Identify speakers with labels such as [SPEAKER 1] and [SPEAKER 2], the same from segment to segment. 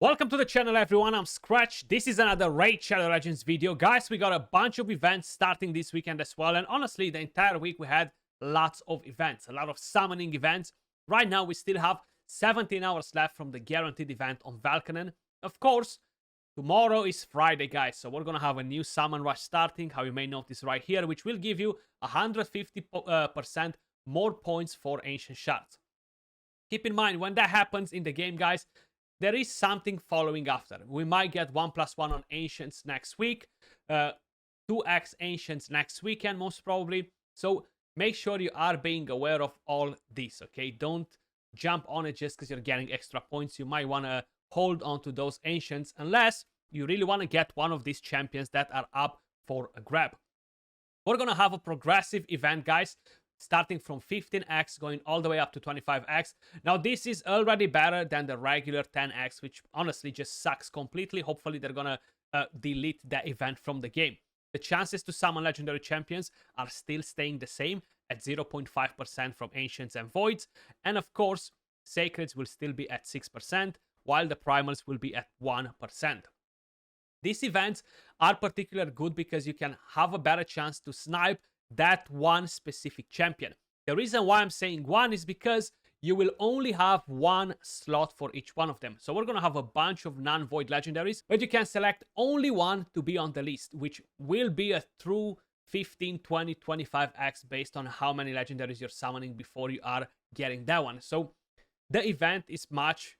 [SPEAKER 1] Welcome to the channel, everyone. I'm Skratch. This is another Raid Shadow Legends video. Guys, we got a bunch of events starting this weekend as well. And honestly, the entire week we had lots of events, a lot of summoning events. Right now, we still have 17 hours left from the guaranteed event on Valkyrie. Of course, tomorrow is Friday, guys. So we're going to have a new summon rush starting, how you may notice right here, which will give you 150% more points for Ancient Shards. Keep in mind, when that happens in the game, guys, there is something following after. We might get 1+1 on Ancients next week, 2x Ancients next weekend, most probably. So make sure you are being aware of all this, okay? Don't jump on it just because you're getting extra points. You might want to hold on to those Ancients unless you really want to get one of these champions that are up for a grab. We're going to have a progressive event, guys, starting from 15x, going all the way up to 25x. Now, this is already better than the regular 10x, which honestly just sucks completely. Hopefully, they're gonna delete that event from the game. The chances to summon legendary champions are still staying the same at 0.5% from Ancients and Voids. And of course, Sacreds will still be at 6%, while the Primals will be at 1%. These events are particularly good because you can have a better chance to snipe that one specific champion. The reason why I'm saying one is because you will only have one slot for each one of them. So we're going to have a bunch of non-void legendaries, but you can select only one to be on the list, which will be a true 15, 20, 25x based on how many legendaries you're summoning before you are getting that one. So the event is much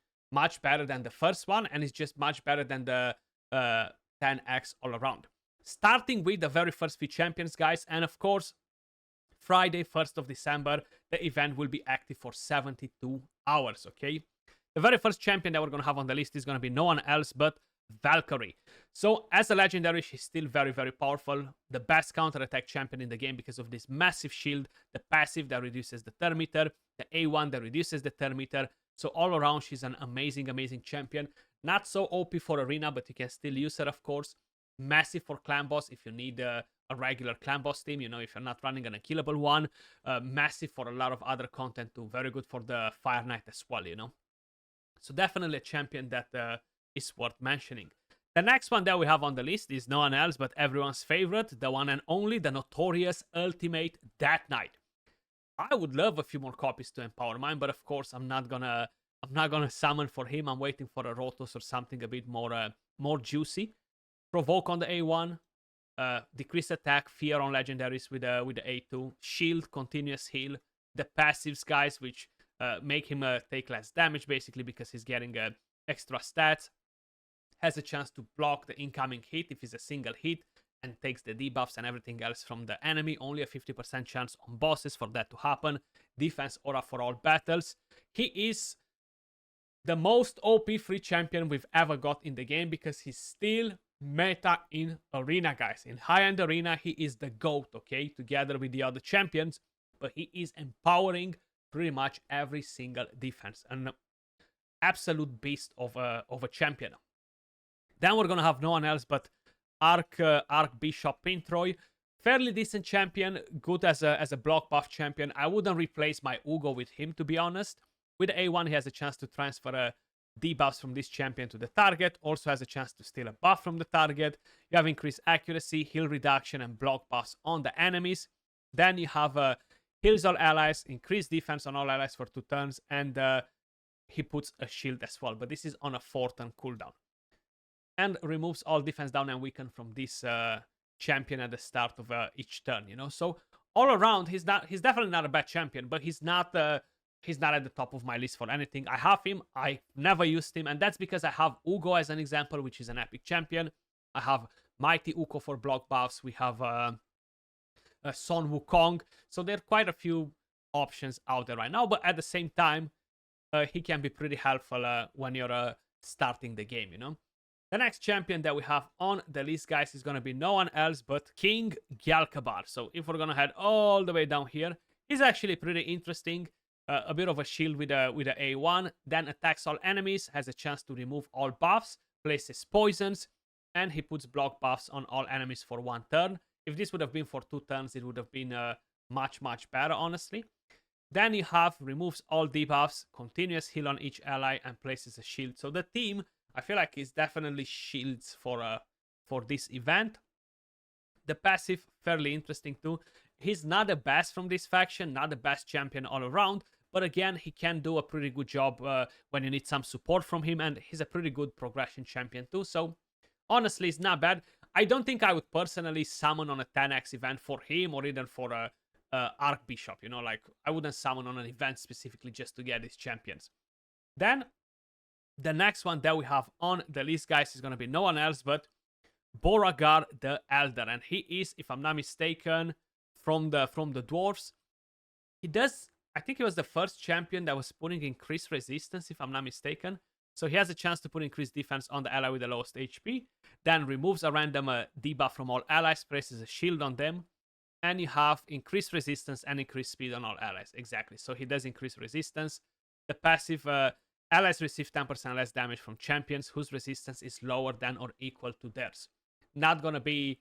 [SPEAKER 1] better than the first one, and it's just much better than the 10x all around. Starting with the very first few champions, guys, and of course, Friday, 1st of December, the event will be active for 72 hours, okay? The very first champion that we're going to have on the list is going to be no one else but Valkyrie. So, as a legendary, she's still very powerful. The best counter-attack champion in the game because of this massive shield, the passive that reduces the turn meter, the A1 that reduces the turn meter. So, all around, she's an amazing champion. Not so OP for Arena, but you can still use her, of course. Massive for clan boss if you need a regular clan boss team, you know, if you're not running an unkillable one. Massive for a lot of other content too. Very good for the Fire Knight as well, you know. So definitely a champion that is worth mentioning. The next one that we have on the list is no one else but everyone's favorite, the one and only, the Notorious Ultimate Death Knight. I would love a few more copies to empower mine, but of course I'm not gonna summon for him. I'm waiting for a Rotos or something a bit more juicy. Provoke on the A1, decrease attack, fear on legendaries with the A2, shield, continuous heal, the passives, guys, which make him take less damage basically because he's getting extra stats, has a chance to block the incoming hit if it's a single hit, and takes the debuffs and everything else from the enemy. Only a 50% chance on bosses for that to happen. Defense aura for all battles. He is the most OP free champion we've ever got in the game because he's still meta in Arena, guys. In high-end Arena, he is the GOAT, okay, together with the other champions, but he is empowering pretty much every single defense. An absolute beast of a champion. Then we're gonna have no one else but Archbishop Pintroy. Fairly decent champion, good as a block buff champion. I wouldn't replace my Ugo with him, to be honest. With A1, he has a chance to transfer debuffs from this champion to the target, also has a chance to steal a buff from the target. You have increased accuracy, heal reduction, and block buffs on the enemies. Then you have heals all allies, increased defense on all allies for 2 turns, and he puts a shield as well, but this is on a 4-turn cooldown. And removes all defense down and weaken from this champion at the start of each turn, you know? So all around, he's definitely not a bad champion, but he's not at the top of my list for anything. I have him. I never used him. And that's because I have Ugo as an example, which is an epic champion. I have Mighty Uko for block buffs. We have Son Wukong. So there are quite a few options out there right now. But at the same time, he can be pretty helpful when you're starting the game, you know. The next champion that we have on the list, guys, is going to be no one else but King Galcabar. So if we're going to head all the way down here, he's actually pretty interesting. A bit of a shield with a A1, then attacks all enemies, has a chance to remove all buffs, places poisons, and he puts block buffs on all enemies for 1 turn. If this would have been for 2 turns, it would have been much better, honestly. Then you have removes all debuffs, continuous heal on each ally, and places a shield. So the team I feel like he's definitely shields for this event. The passive, fairly interesting too. He's not the best from this faction, not the best champion all around, but again, he can do a pretty good job when you need some support from him, and he's a pretty good progression champion too. So honestly, it's not bad. I don't think I would personally summon on a 10x event for him or even for a Archbishop, you know, like I wouldn't summon on an event specifically just to get these champions. Then the next one that we have on the list, guys, is going to be no one else but Borar the Elder, and he is, if I'm not mistaken, from the dwarves. He does, I think he was the first champion that was putting increased resistance, if I'm not mistaken. So he has a chance to put increased defense on the ally with the lowest HP, then removes a random debuff from all allies, places a shield on them, and you have increased resistance and increased speed on all allies. Exactly. So he does increase resistance. The passive, allies receive 10% less damage from champions whose resistance is lower than or equal to theirs. Not gonna be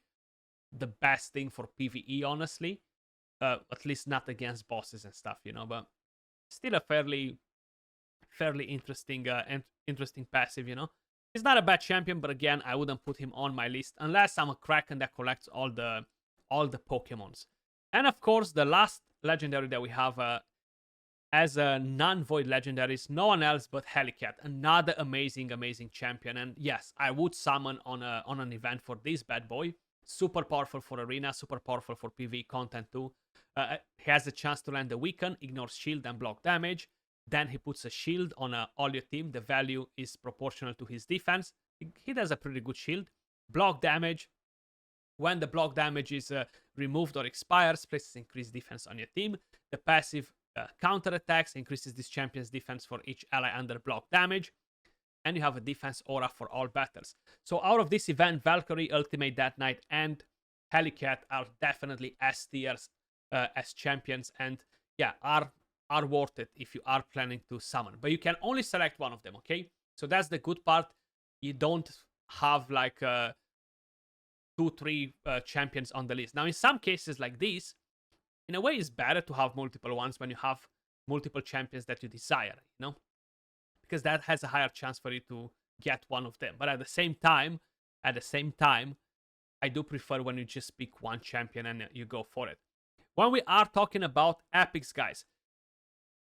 [SPEAKER 1] the best thing for PvE, honestly. At least not against bosses and stuff, you know. But still a fairly interesting interesting passive, you know. He's not a bad champion, but again, I wouldn't put him on my list unless I'm a Kraken that collects all the Pokemons. And of course, the last legendary that we have as a non-void legendary is no one else but Helicat, another amazing champion. And yes, I would summon on an event for this bad boy. Super powerful for arena, super powerful for PvE content too. He has a chance to land the weaken, ignores shield and block damage. Then he puts a shield on all your team. The value is proportional to his defense. He does a pretty good shield. Block damage. When the block damage is removed or expires, places increased defense on your team. The passive counter attacks increases this champion's defense for each ally under block damage. And you have a defense aura for all battles. So out of this event, Valkyrie, Ultimate Death Knight, and Helicat are definitely S tiers as champions, and yeah, are worth it if you are planning to summon. But you can only select one of them, okay? So that's the good part. You don't have like 2-3 champions on the list. Now, in some cases like this, in a way, it's better to have multiple ones when you have multiple champions that you desire, you know? Because that has a higher chance for you to get one of them. But at the same time, I do prefer when you just pick one champion and you go for it. When we are talking about epics, guys,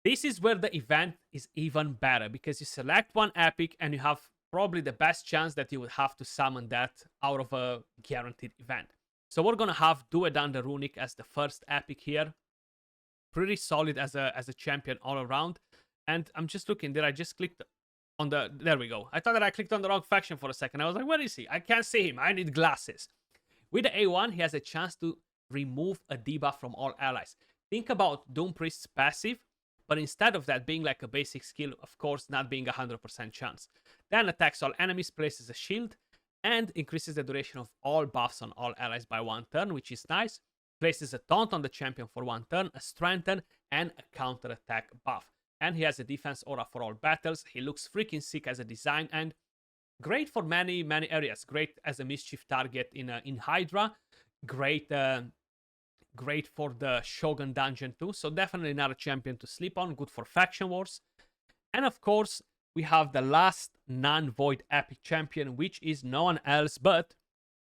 [SPEAKER 1] this is where the event is even better, because you select one epic and you have probably the best chance that you would have to summon that out of a guaranteed event. So we're gonna have Duedan the Runic as the first epic here. Pretty solid as a champion all around. And I'm just looking, did I just click on the... There we go. I thought that I clicked on the wrong faction for a second. I was like, where is he? I can't see him. I need glasses. With the A1, he has a chance to remove a debuff from all allies. Think about Doom Priest's passive, but instead of that being like a basic skill, of course, not being 100% chance. Then attacks all enemies, places a shield, and increases the duration of all buffs on all allies by 1 turn, which is nice. Places a taunt on the champion for 1 turn, a strengthen, and a counter attack buff. And he has a defense aura for all battles. He looks freaking sick as a design, and great for many areas. Great as a mischief target in Hydra. Great for the Shogun dungeon too. So definitely not a champion to sleep on. Good for faction wars. And of course, we have the last non-void epic champion, which is no one else but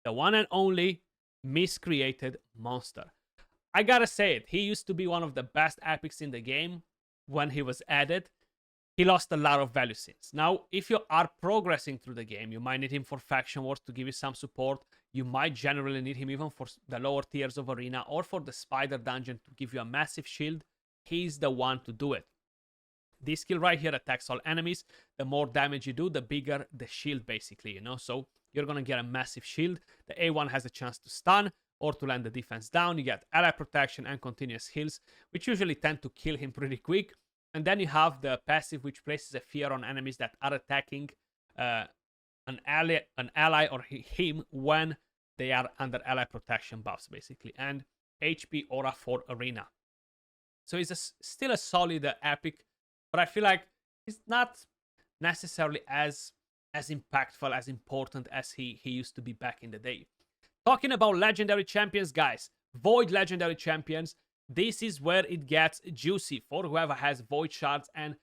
[SPEAKER 1] the one and only Miscreated Monster. I gotta say it, he used to be one of the best epics in the game. When he was added, he lost a lot of value since. Now, if you are progressing through the game, you might need him for faction wars to give you some support. You might generally need him even for the lower tiers of arena or for the spider dungeon to give you a massive shield. He's the one to do it. This skill right here attacks all enemies. The more damage you do, the bigger the shield, basically, you know? So you're gonna get a massive shield. The A1 has a chance to stun or to land the defense down. You get ally protection and continuous heals, which usually tend to kill him pretty quick. And then you have the passive, which places a fear on enemies that are attacking an ally or him when they are under ally protection buffs, basically. And HP aura for arena. So he's still a solid epic, but I feel like he's not necessarily as impactful, as important as he used to be back in the day. Talking about legendary champions, guys, void legendary champions, this is where it gets juicy for whoever has void shards and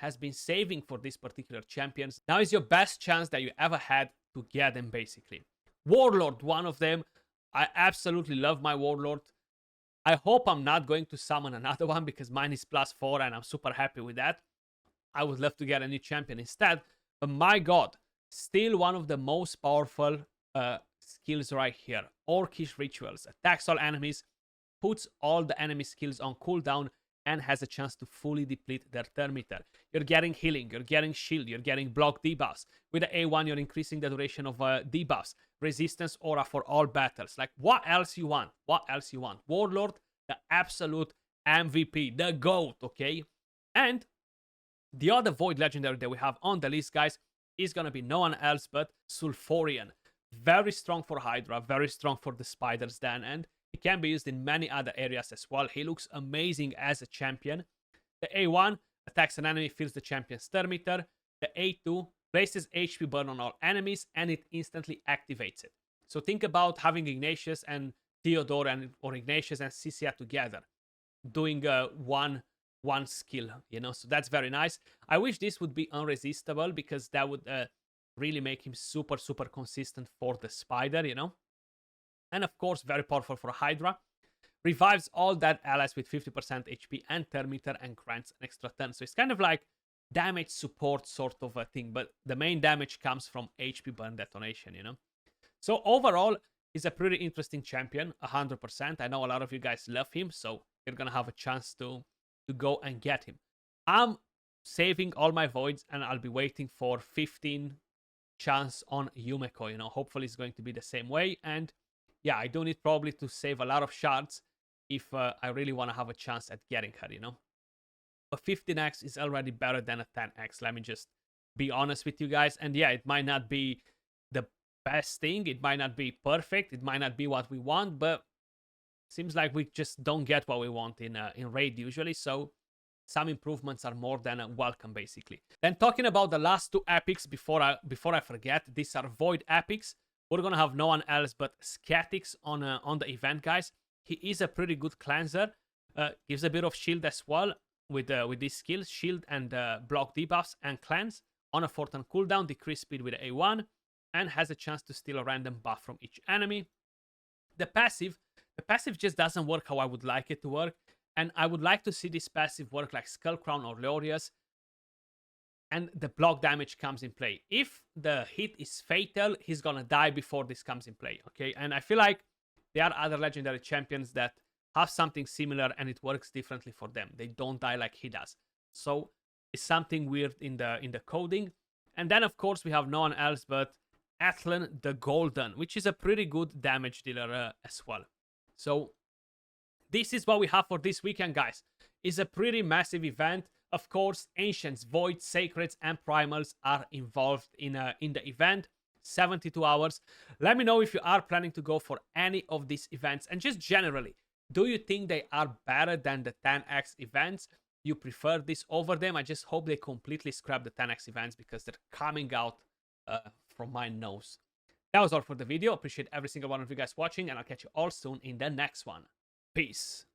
[SPEAKER 1] has been saving for these particular champions. Now is your best chance that you ever had to get them, basically. Warlord, one of them. I absolutely love my Warlord. I hope I'm not going to summon another one because mine is +4 and I'm super happy with that. I would love to get a new champion instead. But my god, still one of the most powerful skills right here. Orcish Rituals. Attacks all enemies, puts all the enemy skills on cooldown, and has a chance to fully deplete their turn meter. You're getting healing, you're getting shield, you're getting block debuffs. With the A1, you're increasing the duration of debuffs. Resistance aura for all battles. Like, what else you want? What else you want? Warlord, the absolute MVP, the GOAT, okay? And the other Void Legendary that we have on the list, guys, is gonna be no one else but Sulfurion. Very strong for Hydra, very strong for the Spider's Den, and he can be used in many other areas as well. He looks amazing as a champion. The A1 attacks an enemy, fills the champion's turn meter. The A2 places HP burn on all enemies, and it instantly activates it. So think about having Ignatius and Theodore, or Ignatius and Cisia together, doing one skill, you know. So that's very nice. I wish this would be unresistible because that would really make him super consistent for the Spider, you know. And of course, very powerful for Hydra. Revives all dead allies with 50% HP and turn meter and grants an extra turn. So it's kind of like damage support sort of a thing, but the main damage comes from HP burn detonation, you know. So overall, he's a pretty interesting champion, 100%. I know a lot of you guys love him, so you're gonna have a chance to go and get him. I'm saving all my voids and I'll be waiting for 15 chance on Yumeko, you know. Hopefully it's going to be the same way. And yeah, I do need probably to save a lot of shards if I really want to have a chance at getting her, you know. A 15x is already better than a 10x. Let me just be honest with you guys. And yeah, it might not be the best thing. It might not be perfect. It might not be what we want, but seems like we just don't get what we want in raid usually. So some improvements are more than welcome, basically. Then talking about the last two epics before I forget, these are Void epics. We're gonna have no one else but Scatix on the event, guys. He is a pretty good cleanser. Gives a bit of shield as well with these skills, shield and block debuffs and cleanse on a 4-turn cooldown, decrease speed with A1, and has a chance to steal a random buff from each enemy. The passive just doesn't work how I would like it to work, and I would like to see this passive work like Skullcrown or Notorious, and the block damage comes in play. If the hit is fatal, he's gonna die before this comes in play, okay? And I feel like there are other legendary champions that have something similar and it works differently for them. They don't die like he does. So it's something weird in the coding. And then of course we have no one else but Atlan the Golden, which is a pretty good damage dealer as well. So this is what we have for this weekend, guys. It's a pretty massive event. Of course, Ancients, Voids, Sacreds, and Primals are involved in the event. 72 hours. Let me know if you are planning to go for any of these events. And just generally, do you think they are better than the 10x events? You prefer this over them? I just hope they completely scrap the 10x events because they're coming out from my nose. That was all for the video. Appreciate every single one of you guys watching, and I'll catch you all soon in the next one. Peace.